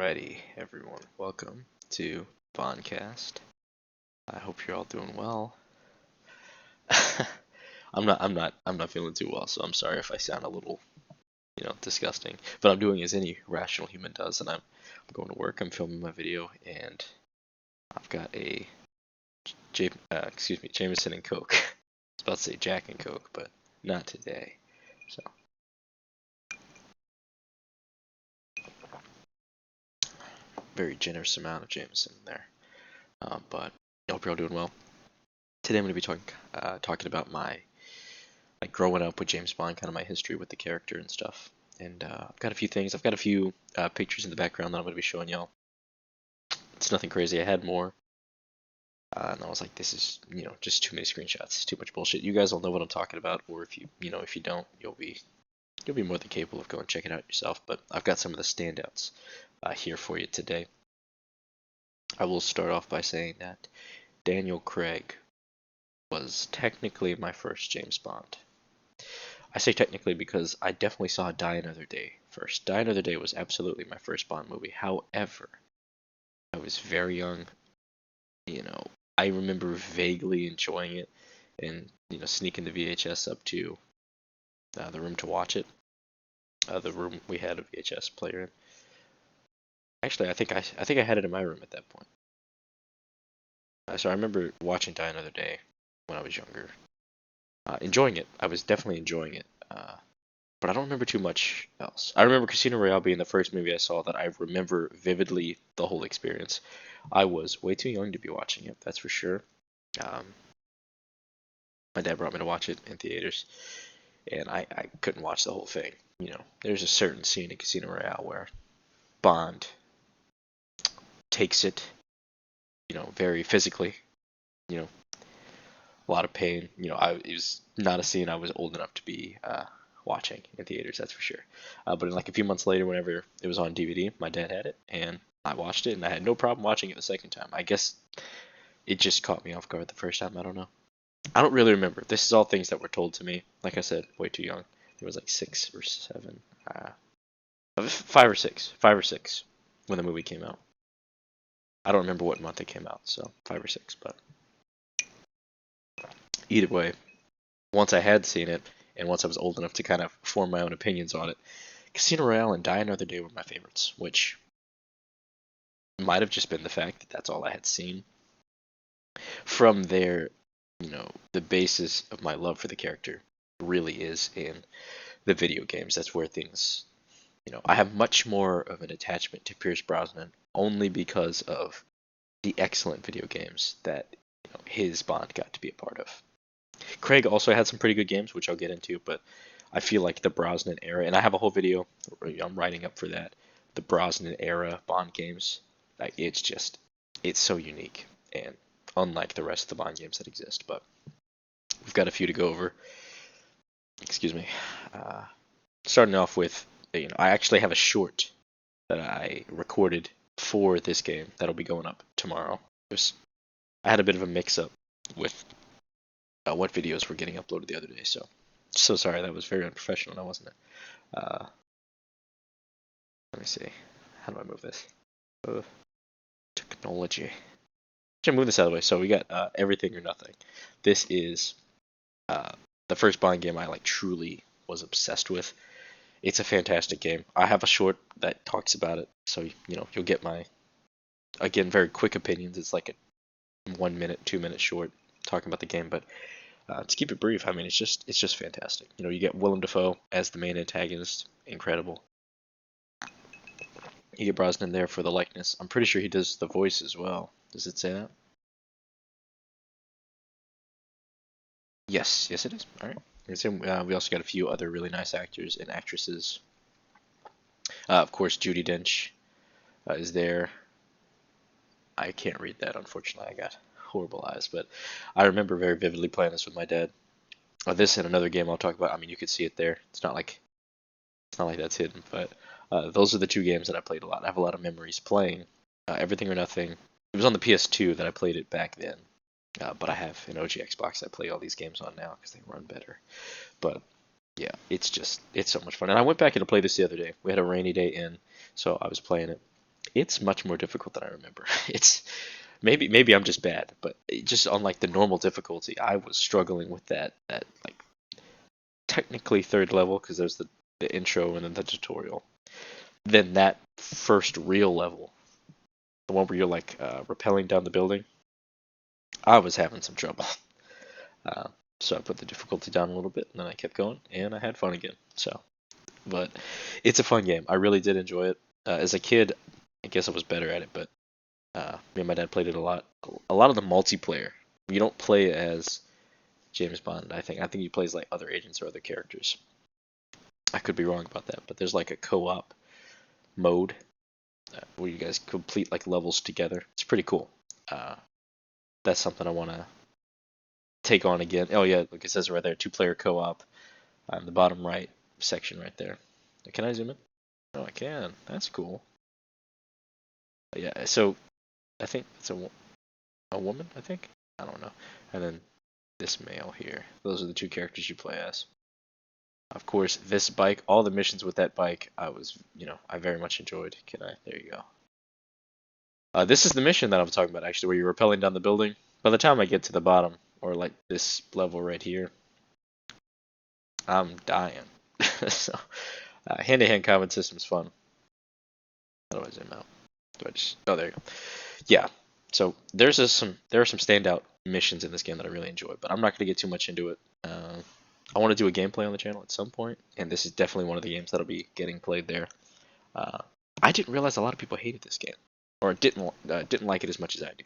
Alrighty, everyone. Welcome to Bondcast. I hope you're all doing well. I'm not feeling too well, so I'm sorry if I sound a little, disgusting. But I'm doing as any rational human does, and I'm going to work. I'm filming my video, and I've got a Jameson and Coke. I was about to say Jack and Coke, but not today. So. Very generous amount of Jameson in there. But I hope you're all doing well. Today I'm going to be talking about my growing up with James Bond, kind of my history with the character and stuff. And I've got a few things. I've got a few pictures in the background that I'm going to be showing y'all. It's nothing crazy. I had more, and I was like, this is just too many screenshots, too much bullshit. You guys all know what I'm talking about, or if you don't, you'll be more than capable of going and checking it out yourself. But I've got some of the standouts here for you today. I will start off by saying that Daniel Craig was technically my first James Bond. I say technically because I definitely saw Die Another Day first. Die Another Day was absolutely my first Bond movie. However, I was very young. I remember vaguely enjoying it and sneaking the VHS up to the room to watch it. The room we had a VHS player in. Actually, I think I had it in my room at that point. So I remember watching Die Another Day when I was younger. Enjoying it. I was definitely enjoying it. But I don't remember too much else. I remember Casino Royale being the first movie I saw that I remember vividly the whole experience. I was way too young to be watching it, that's for sure. My dad brought me to watch it in theaters, and I couldn't watch the whole thing. There's a certain scene in Casino Royale where Bond takes it, very physically, a lot of pain. It was not a scene I was old enough to be watching in theaters, that's for sure. But like a few months later, whenever it was on DVD, my dad had it, and I watched it, and I had no problem watching it the second time. I guess it just caught me off guard the first time. I don't know. I don't really remember. This is all things that were told to me. Like I said, way too young. It was like 6 or 7, 5 or 6 when the movie came out. I don't remember what month it came out, so 5 or 6, but either way, once I had seen it, and once I was old enough to kind of form my own opinions on it, Casino Royale and Die Another Day were my favorites, which might have just been the fact that that's all I had seen. From there, the basis of my love for the character really is in the video games. That's where things, I have much more of an attachment to Pierce Brosnan only because of the excellent video games that his Bond got to be a part of. Craig also had some pretty good games, which I'll get into, but I feel like the Brosnan era, and I have a whole video I'm writing up for that, the Brosnan era Bond games, it's so unique and unlike the rest of the Bond games that exist, but we've got a few to go over. Excuse me. Starting off with, I actually have a short that I recorded for this game that'll be going up tomorrow. I had a bit of a mix-up with what videos were getting uploaded the other day, so sorry. That was very unprofessional, now wasn't it? Let me see. How do I move this? Technology. Should move this out of the way. So we got Everything or Nothing. This is the first Bond game I truly was obsessed with. It's a fantastic game. I have a short that talks about it, so you'll get my, again, very quick opinions. It's like a 1 minute, 2 minute short talking about the game, but to keep it brief, I mean, it's just fantastic. You get Willem Dafoe as the main antagonist, incredible. You get Brosnan there for the likeness. I'm pretty sure he does the voice as well. Does it say that? Yes, it is. All right. We also got a few other really nice actors and actresses. Of course, Judi Dench is there. I can't read that, unfortunately. I got horrible eyes, but I remember very vividly playing this with my dad. This and another game I'll talk about. I mean, you could see it there. It's not like that's hidden, but those are the two games that I played a lot. I have a lot of memories playing Everything or Nothing. It was on the PS2 that I played it back then. But I have an OG Xbox I play all these games on now because they run better. But yeah, it's so much fun. And I went back in to play this the other day. We had a rainy day in, so I was playing it. It's much more difficult than I remember. It's maybe I'm just bad, but just on like the normal difficulty, I was struggling with that like technically third level because there's the intro and then the tutorial. Then that first real level, the one where you're like rappelling down the building, I was having some trouble. Uh, so I put the difficulty down a little bit, and then I kept going, and I had fun again. So, but it's a fun game. I really did enjoy it. As a kid, I guess I was better at it, but me and my dad played it a lot. A lot of the multiplayer, you don't play as James Bond. I think you play as like other agents or other characters. I could be wrong about that, but there's like a co-op mode where you guys complete like levels together. It's pretty cool. Uh, that's something I want to take on again. Oh yeah, like it says right there, two-player co-op on the bottom right section right there. Can I zoom in? Oh, I can. That's cool. Yeah, so I think it's a woman, I think. I don't know. And then this male here. Those are the two characters you play as. Of course, this bike, all the missions with that bike, I very much enjoyed. There you go. This is the mission that I'm talking about, actually, where you're rappelling down the building. By the time I get to the bottom, or like this level right here, I'm dying. So, hand-to-hand combat system's fun. How do I zoom out? Oh, there you go. Yeah. So there are some standout missions in this game that I really enjoy, but I'm not going to get too much into it. I want to do a gameplay on the channel at some point, and this is definitely one of the games that'll be getting played there. Uh, I didn't realize a lot of people hated this game, or didn't like it as much as I do.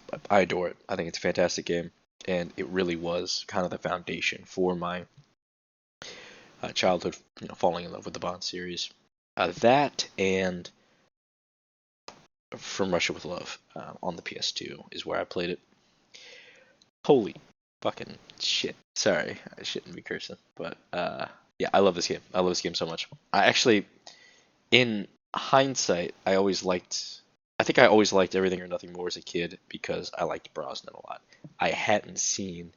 But I adore it. I think it's a fantastic game, and it really was kind of the foundation for my childhood, falling in love with the Bond series. That and From Russia with Love on the PS2 is where I played it. Holy fucking shit. Sorry, I shouldn't be cursing. But yeah, I love this game. I love this game so much. I actually, in hindsight, I think I always liked Everything or Nothing More as a kid because I liked Brosnan a lot. I hadn't seen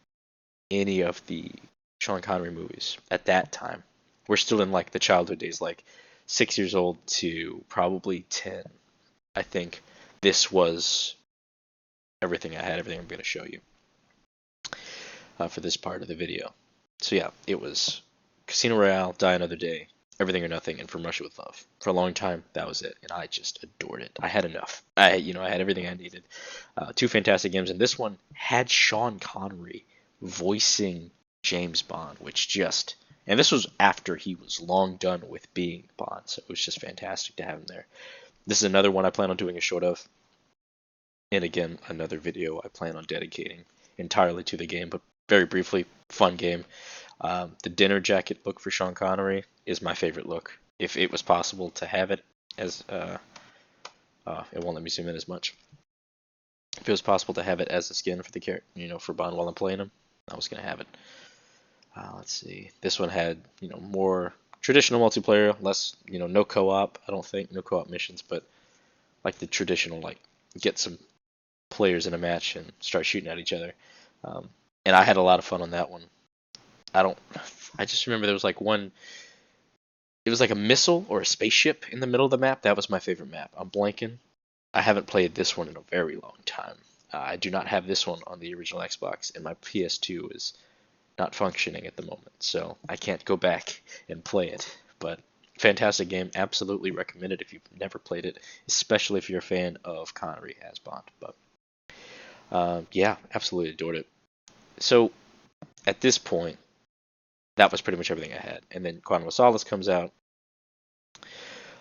any of the Sean Connery movies at that time. We're still in like the childhood days, like 6 years old to probably 10. I think this was everything I had, everything I'm going to show you for this part of the video. So yeah, it was Casino Royale, Die Another Day, Everything or Nothing, and From Russia with Love. For a long time, that was it, and I just adored it. I had enough. I had everything I needed. Two fantastic games, and this one had Sean Connery voicing James Bond, and this was after he was long done with being Bond, so it was just fantastic to have him there. This is another one I plan on doing a short of, and again, another video I plan on dedicating entirely to the game, but very briefly, fun game. The dinner jacket look for Sean Connery is my favorite look. If it was possible to have it as, it won't let me zoom in as much. If it was possible to have it as a skin for the character, for Bond while I'm playing him, I was gonna have it. Let's see. This one had, more traditional multiplayer, less, no co-op. I don't think no co-op missions, but like the traditional, like get some players in a match and start shooting at each other. And I had a lot of fun on that one. I just remember there was like one. It was like a missile or a spaceship in the middle of the map. That was my favorite map. I'm blanking. I haven't played this one in a very long time. I do not have this one on the original Xbox, and my PS2 is not functioning at the moment, so I can't go back and play it. But fantastic game. Absolutely recommend it if you've never played it, especially if you're a fan of Connery as Bond. But yeah, absolutely adored it. So at this point, that was pretty much everything I had. And then Quantum of Solace comes out.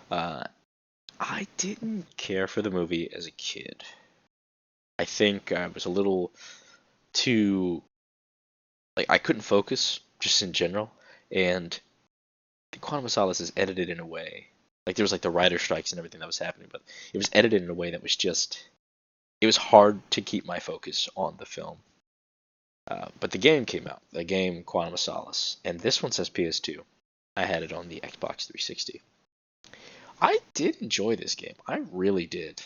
I didn't care for the movie as a kid. I think I was a little too, like, I couldn't focus just in general. And the Quantum of Solace is edited in a way, like there was like the writer strikes and everything that was happening, but it was edited in a way that was it was hard to keep my focus on the film. But the game came out, the game Quantum of Solace, and this one says PS2. I had it on the Xbox 360. I did enjoy this game. I really did.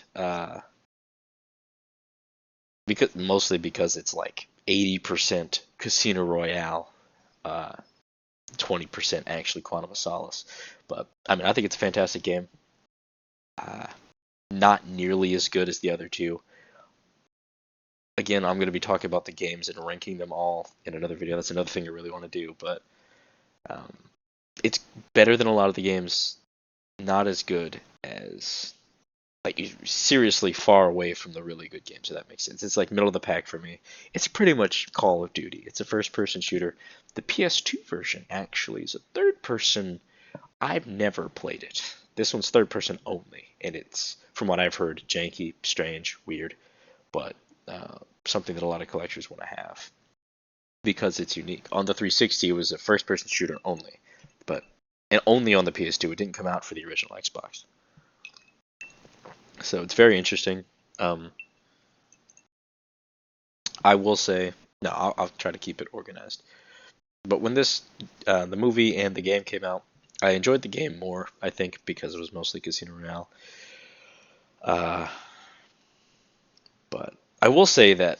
Mostly because it's like 80% Casino Royale, 20% actually Quantum of Solace. But I mean, I think it's a fantastic game. Uh, Not nearly as good as the other two. Again, I'm going to be talking about the games and ranking them all in another video. That's another thing I really want to do, but um, it's better than a lot of the games, not as good as like seriously far away from the really good games, if that makes sense. It's like middle of the pack for me. It's pretty much Call of Duty. It's a first person shooter. The PS2 version actually is a third person. I've never played it. This one's third person only, and it's, from what I've heard, janky, strange, weird, but something that a lot of collectors want to have because it's unique. On the 360, it was a first person shooter only, but and only on the PS2. It didn't come out for the original Xbox. So it's very interesting. Um, I will say, no, I'll try to keep it organized. But when the movie and the game came out, I enjoyed the game more, I think, because it was mostly Casino Royale. Uh, but I will say that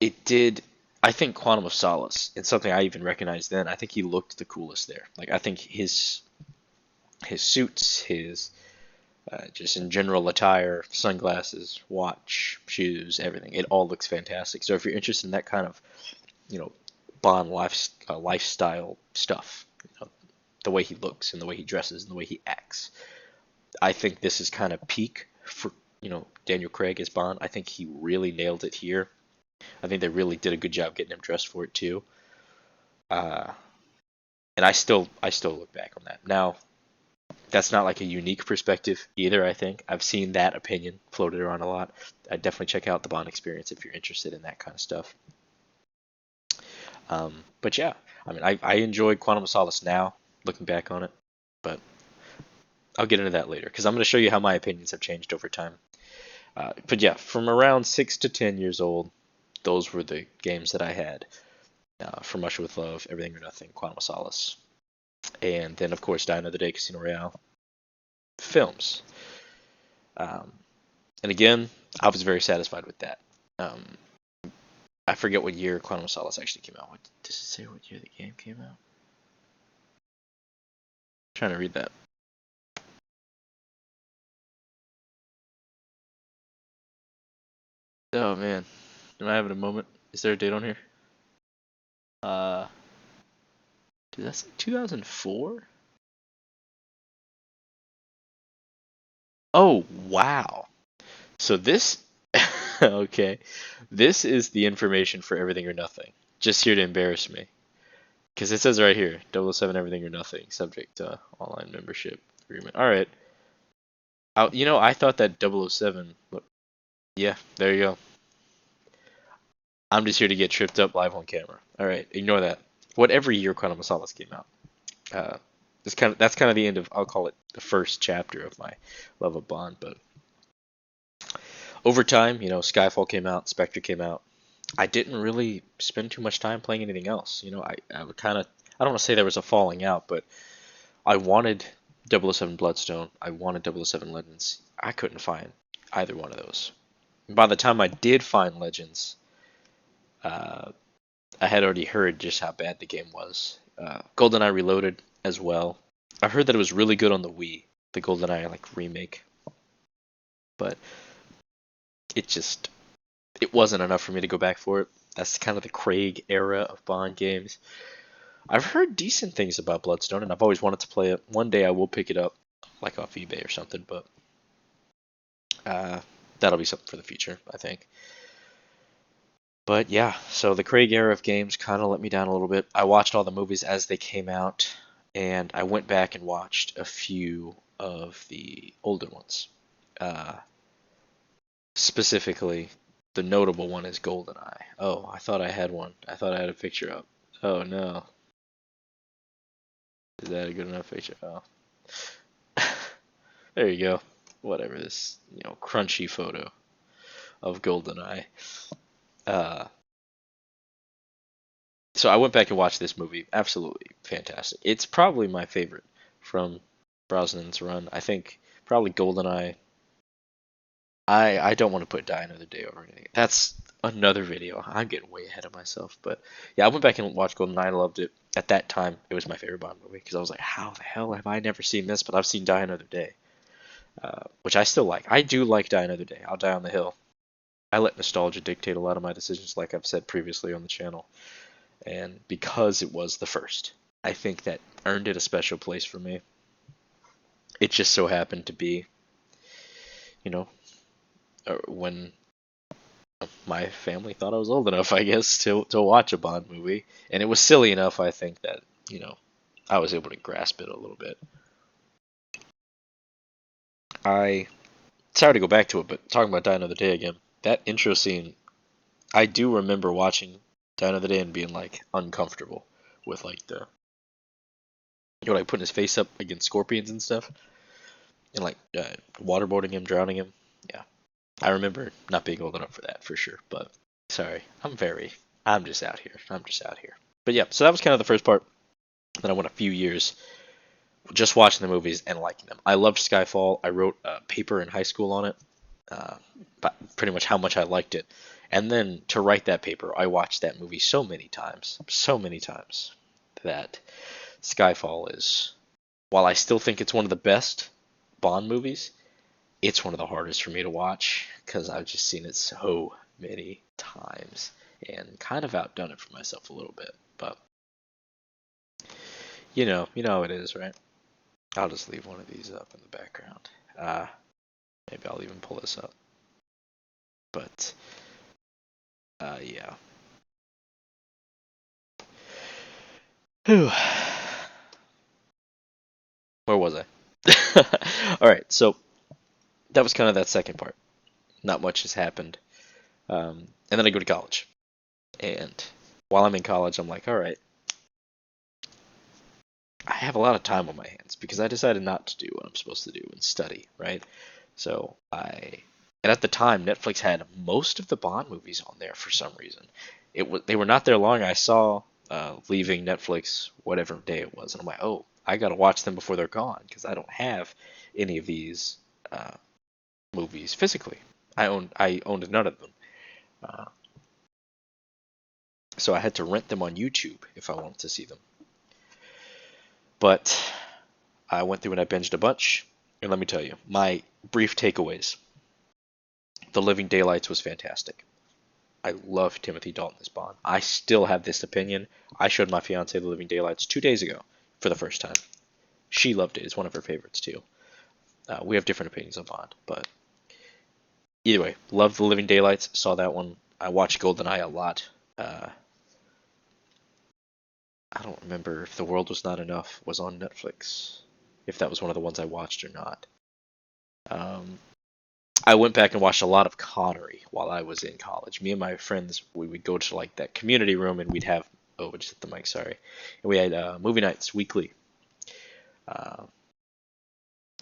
it did, I think Quantum of Solace, and something I even recognized then, I think he looked the coolest there. Like, I think his suits, his just in general attire, sunglasses, watch, shoes, everything. It all looks fantastic. So if you're interested in that kind of, you know, Bond lifestyle stuff, you know, the way he looks and the way he dresses and the way he acts, I think this is kind of peak for, Daniel Craig as Bond. I think he really nailed it here. I think they really did a good job getting him dressed for it too. Uh, and I still look back on that. Now, that's not like a unique perspective either, I think. I've seen that opinion floated around a lot. I'd definitely check out the Bond Experience if you're interested in that kind of stuff. But yeah, I mean, I enjoy Quantum of Solace now, looking back on it, but I'll get into that later because I'm going to show you how my opinions have changed over time. But yeah, from around 6 to 10 years old, those were the games that I had. From Russia with Love, Everything or Nothing, Quantum of Solace, and then of course Die Another Day, Casino Royale, films. Um, and again, I was very satisfied with that. Um, I forget what year Quantum of Solace actually came out. What does it say? What year the game came out? I'm trying to read that. Oh man, am I having a moment? Is there a date on here? Uh, Did that say 2004? Oh wow. So this, okay, this is the information for Everything or Nothing. Just here to embarrass me. Because it says right here, 007 Everything or Nothing, subject to online membership agreement. All right. I thought that 007. Look, yeah, there you go. I'm just here to get tripped up live on camera. All right, ignore that. Whatever year Quantum of Solace came out. Uh, that's kind of the end of, I'll call it the first chapter of my love of Bond. But over time, Skyfall came out, Spectre came out. I didn't really spend too much time playing anything else. I would kind of, I don't want to say there was a falling out, but I wanted 007 Bloodstone. I wanted 007 Legends. I couldn't find either one of those. By the time I did find Legends, uh, I had already heard just how bad the game was. GoldenEye Reloaded as well. I heard that it was really good on the Wii, the GoldenEye remake, but it wasn't enough for me to go back for it. That's kind of the Craig era of Bond games. I've heard decent things about Bloodstone, and I've always wanted to play it. One day I will pick it up, like off eBay or something, but uh, that'll be something for the future, I think. But yeah, so the Craig era of games kind of let me down a little bit. I watched all the movies as they came out, and I went back and watched a few of the older ones. Uh, Specifically, the notable one is GoldenEye. Oh, I thought I had one. I thought I had a picture up. Oh no. Is that a good enough picture? Oh. There you go. Whatever, this, crunchy photo of GoldenEye. Uh, so I went back and watched this movie. Absolutely fantastic. It's probably my favorite from Brosnan's run. I think probably GoldenEye. I don't want to put Die Another Day over anything. That's another video. I'm getting way ahead of myself. But yeah, I went back and watched GoldenEye. I loved it. At that time, it was my favorite Bond movie because I was like, how the hell have I never seen this? But I've seen Die Another Day. which I still like. I do like Die Another Day. I'll Die on the Hill. I let nostalgia dictate a lot of my decisions, like I've said previously on the channel. And because it was the first, I think that earned it a special place for me. It just so happened to be, you know, when my family thought I was old enough, I guess, to watch a Bond movie, and it was silly enough, I think, that I was able to grasp it a little bit. I Sorry to go back to it, but talking about Die Another Day again, that intro scene, I do remember watching Die Another Day and being like uncomfortable with like like putting his face up against scorpions and stuff, and like waterboarding him, drowning him. Yeah, I remember not being old enough for that for sure. But sorry, I'm just out here. I'm just out here. But yeah, so that was kind of the first part. Then I went a few years just watching the movies and liking them. I loved Skyfall. I wrote a paper in high school on it, but pretty much how much I liked it. And then to write that paper, I watched that movie so many times, that Skyfall is, while I still think it's one of the best Bond movies, it's one of the hardest for me to watch because I've just seen it so many times and kind of outdone it for myself a little bit. But you know how it is, right? I'll just leave one of these up in the background. Maybe I'll even pull this up. But yeah. Whew. Where was I? All right, so that was kind of that second part. Not much has happened. And then I go to college. And while I'm in college, I'm like, all right, I have a lot of time on my hands because I decided not to do what I'm supposed to do and study, right? So and at the time, Netflix had most of the Bond movies on there for some reason. They were not there long. I saw leaving Netflix whatever day it was, and I'm like, oh, I gotta watch them before they're gone because I don't have any of these uh, movies physically. I owned none of them, uh, so I had to rent them on YouTube if I wanted to see them. But I went through and I binged a bunch, and let me tell you, my brief takeaways. The Living Daylights was fantastic. I love Timothy Dalton as Bond. I still have this opinion. I showed my fiance The Living Daylights 2 days ago for the first time. She loved it. It's one of her favorites too. We have different opinions on Bond, but either way, loved The Living Daylights. Saw that one. I watched GoldenEye a lot. I don't remember if The World Was Not Enough was on Netflix. If that was one of the ones I watched or not. Um, I went back and watched a lot of Connery while I was in college. Me and my friends, we would go to like that community room and we'd have, oh, I just hit the mic, sorry. And we had movie nights weekly. Uh,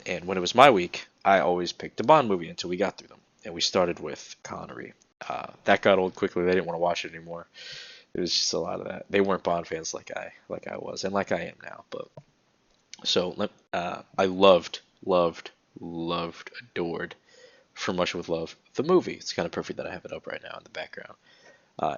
and when it was my week, I always picked a Bond movie until we got through them. And we started with Connery. That got old quickly. They didn't want to watch it anymore. It was just a lot of that. They weren't Bond fans like I was and like I am now. But so I loved, adored For Much With Love, the movie. It's kind of perfect that I have it up right now in the background.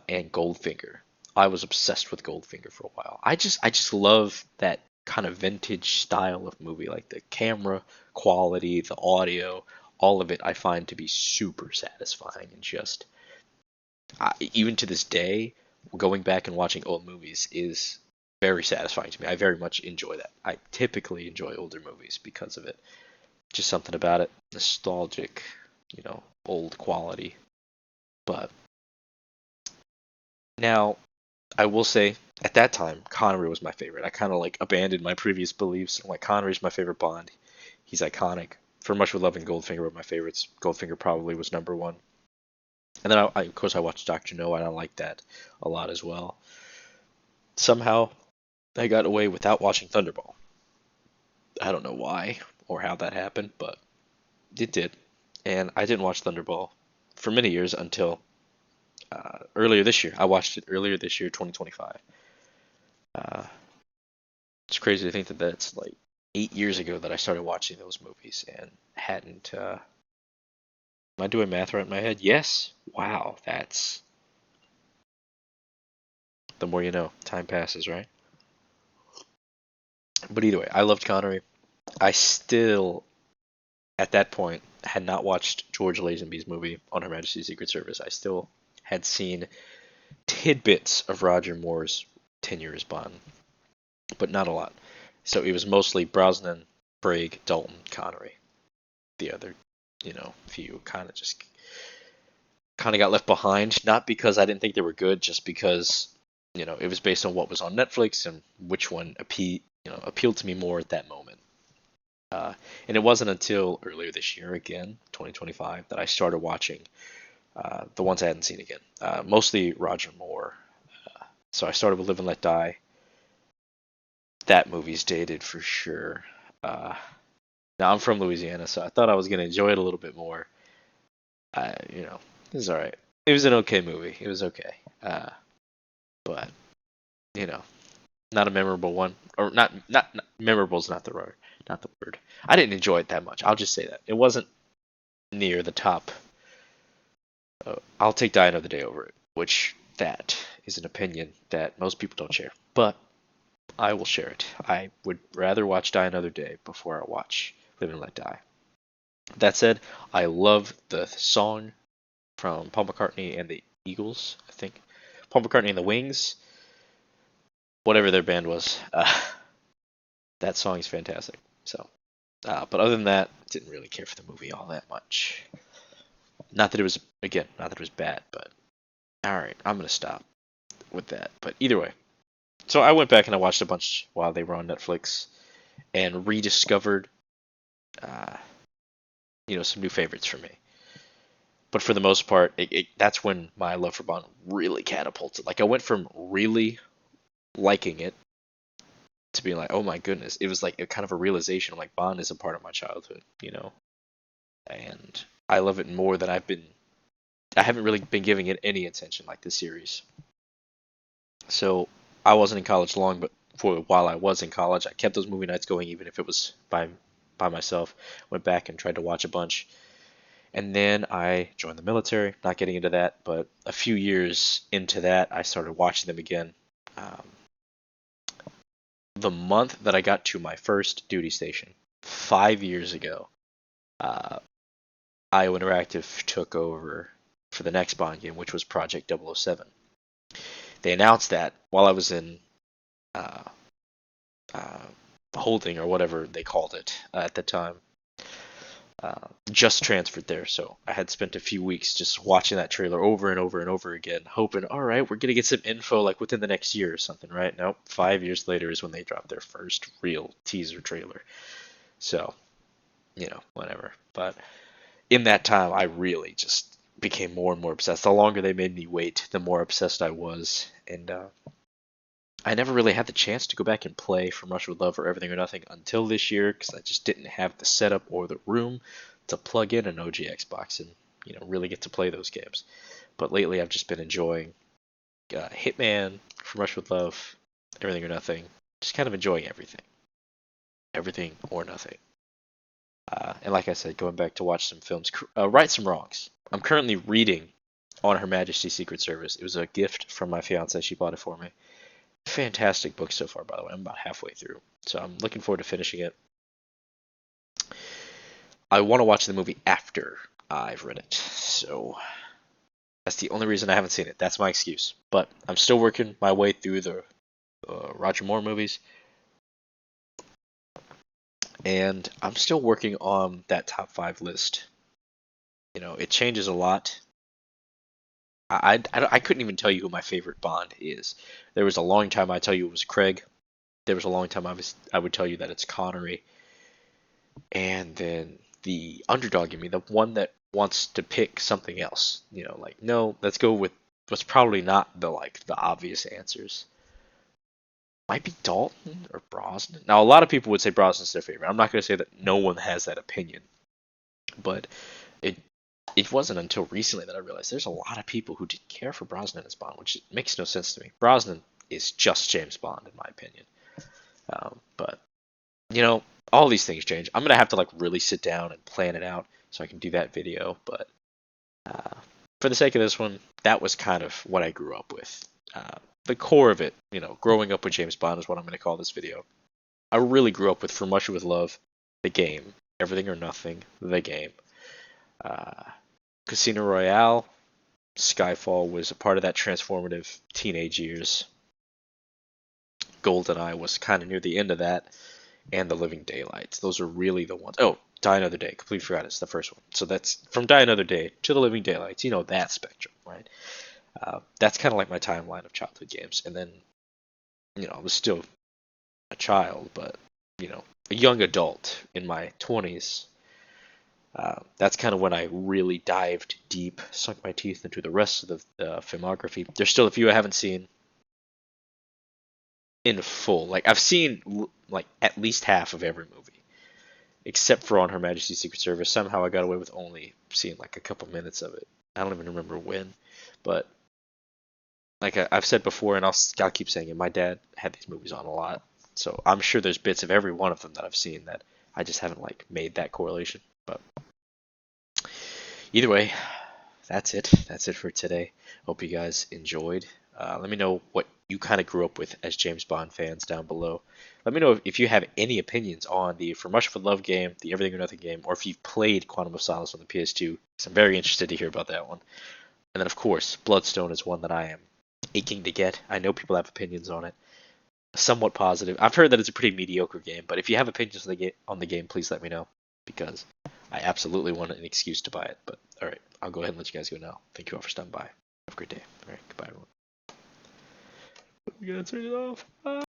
And Goldfinger. I was obsessed with Goldfinger for a while. I just love that kind of vintage style of movie, like the camera quality, the audio, all of it. I find to be super satisfying and just even to this day, going back and watching old movies is very satisfying to me. I very much enjoy that. I typically enjoy older movies because of it. Just something about it, nostalgic, old quality. But now, I will say, at that time, Connery was my favorite. I kind of like abandoned my previous beliefs. I'm like, Connery's my favorite Bond. He's iconic. For Much With Love and Goldfinger were my favorites. Goldfinger probably was number one. And then, of course, I watched Doctor No, and I liked that a lot as well. Somehow, I got away without watching Thunderball. I don't know why or how that happened, but it did. And I didn't watch Thunderball for many years until earlier this year. I watched it earlier this year, 2025. Uh, it's crazy to think that that's like 8 years ago that I started watching those movies and hadn't. Am I doing math right in my head? Yes. Wow, that's the more you know. Time passes, right? But either way, I loved Connery. I still at that point, had not watched George Lazenby's movie on Her Majesty's Secret Service. I still had seen tidbits of Roger Moore's tenure as Bond, but not a lot. So it was mostly Brosnan, Craig, Dalton, Connery. The other, few kind of got left behind. Not because I didn't think they were good, just because it was based on what was on Netflix and which one appealed to me more at that moment. And it wasn't until earlier this year, again, 2025, that I started watching the ones I hadn't seen again. Mostly Roger Moore. So I started with Live and Let Die. That movie's dated for sure. Now I'm from Louisiana, so I thought I was gonna enjoy it a little bit more. It was all right. It was an okay movie. It was okay. But you know, not a memorable one, or not memorable is not the word. I didn't enjoy it that much. I'll just say that it wasn't near the top. I'll take Die Another Day over it, which that is an opinion that most people don't share, but I will share it. I would rather watch Die Another Day before I watch Live and Let Die. That said, I love the song from Paul McCartney and the Eagles, I think. Paul McCartney and the Wings, whatever their band was. That song is fantastic. So, but other than that, didn't really care for the movie all that much. Not that it was bad, but all right, I'm gonna stop with that. But either way, so I went back and I watched a bunch while they were on Netflix and rediscovered, uh, some new favorites for me. But for the most part, that's when my love for Bond really catapulted. Like I went from really liking it to being like, oh my goodness, it was like a kind of a realization. Like Bond is a part of my childhood, and I love it more than I haven't really been giving it any attention like this series. So I wasn't in college long, but while I was in college, I kept those movie nights going, even if it was by myself. Went back and tried to watch a bunch, and then I joined the military. Not getting into that, but a few years into that, I started watching them again. Um, the month that I got to my first duty station, 5 years ago, uh, Iowa Interactive took over for the next Bond game, which was Project 007. They announced that while I was in uh, uh, holding, or whatever they called it at the time. Just transferred there, so I had spent a few weeks just watching that trailer over and over and over again, hoping, all right, we're gonna get some info like within the next year or something, right? Nope, 5 years later is when they dropped their first real teaser trailer. So, whatever. But in that time, I really just became more and more obsessed. The longer they made me wait, the more obsessed I was, and I never really had the chance to go back and play From Russia with Love or Everything or Nothing until this year, because I just didn't have the setup or the room to plug in an OG Xbox and really get to play those games. But lately I've just been enjoying Hitman, From Russia with Love, Everything or Nothing, just kind of enjoying everything or nothing. And like I said, going back to watch some films, right some wrongs. I'm currently reading on Her Majesty's Secret Service. It was a gift from my fiance. She bought it for me. Fantastic book so far, by the way. I'm about halfway through, so I'm looking forward to finishing it. I want to watch the movie after I've read it, so that's the only reason I haven't seen it. That's my excuse. But I'm still working my way through the Roger Moore movies, and I'm still working on that top 5 list. It changes a lot. I couldn't even tell you who my favorite Bond is. There was a long time I'd tell you it was Craig. There was a long time I would tell you that it's Connery. And then the underdog in me, the one that wants to pick something else, like, no, let's go with what's probably not the obvious answers. Might be Dalton or Brosnan. Now, a lot of people would say Brosnan's their favorite. I'm not going to say that no one has that opinion, but it wasn't until recently that I realized there's a lot of people who didn't care for Brosnan as Bond, which makes no sense to me. Brosnan is just James Bond, in my opinion. But, all these things change. I'm going to have to really sit down and plan it out so I can do that video. But for the sake of this one, that was kind of what I grew up with. The core of it, growing up with James Bond is what I'm going to call this video. I really grew up with From Russia with Love, the game, Everything or Nothing, the game. Uh, Casino Royale, Skyfall was a part of that transformative teenage years. GoldenEye was kind of near the end of that, and The Living Daylights. Those are really the ones. Oh, Die Another Day. Completely forgot it's the first one. So that's from Die Another Day to The Living Daylights. You know that spectrum, right? That's kind of like my timeline of childhood games. And then, I was still a child, but a young adult in my 20s. That's kind of when I really dived deep, sunk my teeth into the rest of the filmography. There's still a few I haven't seen in full. Like I've seen like at least half of every movie, except for On Her Majesty's Secret Service. Somehow I got away with only seeing like a couple minutes of it. I don't even remember when, but like I've said before, and I'll keep saying it. My dad had these movies on a lot, so I'm sure there's bits of every one of them that I've seen that I just haven't like made that correlation. But either way, that's it. That's it for today. Hope you guys enjoyed. Let me know what you kind of grew up with as James Bond fans down below. Let me know if you have any opinions on the From Russia with Love game, the Everything or Nothing game, or if you've played Quantum of Solace on the PS2. So I'm very interested to hear about that one. And then, of course, Bloodstone is one that I am aching to get. I know people have opinions on it. Somewhat positive. I've heard that it's a pretty mediocre game, but if you have opinions on the game, please let me know, because I absolutely want an excuse to buy it. But all right, I'll go ahead and let you guys go now. Thank you all for stopping by. Have a great day. All right, goodbye, everyone. We gotta turn it off. Bye.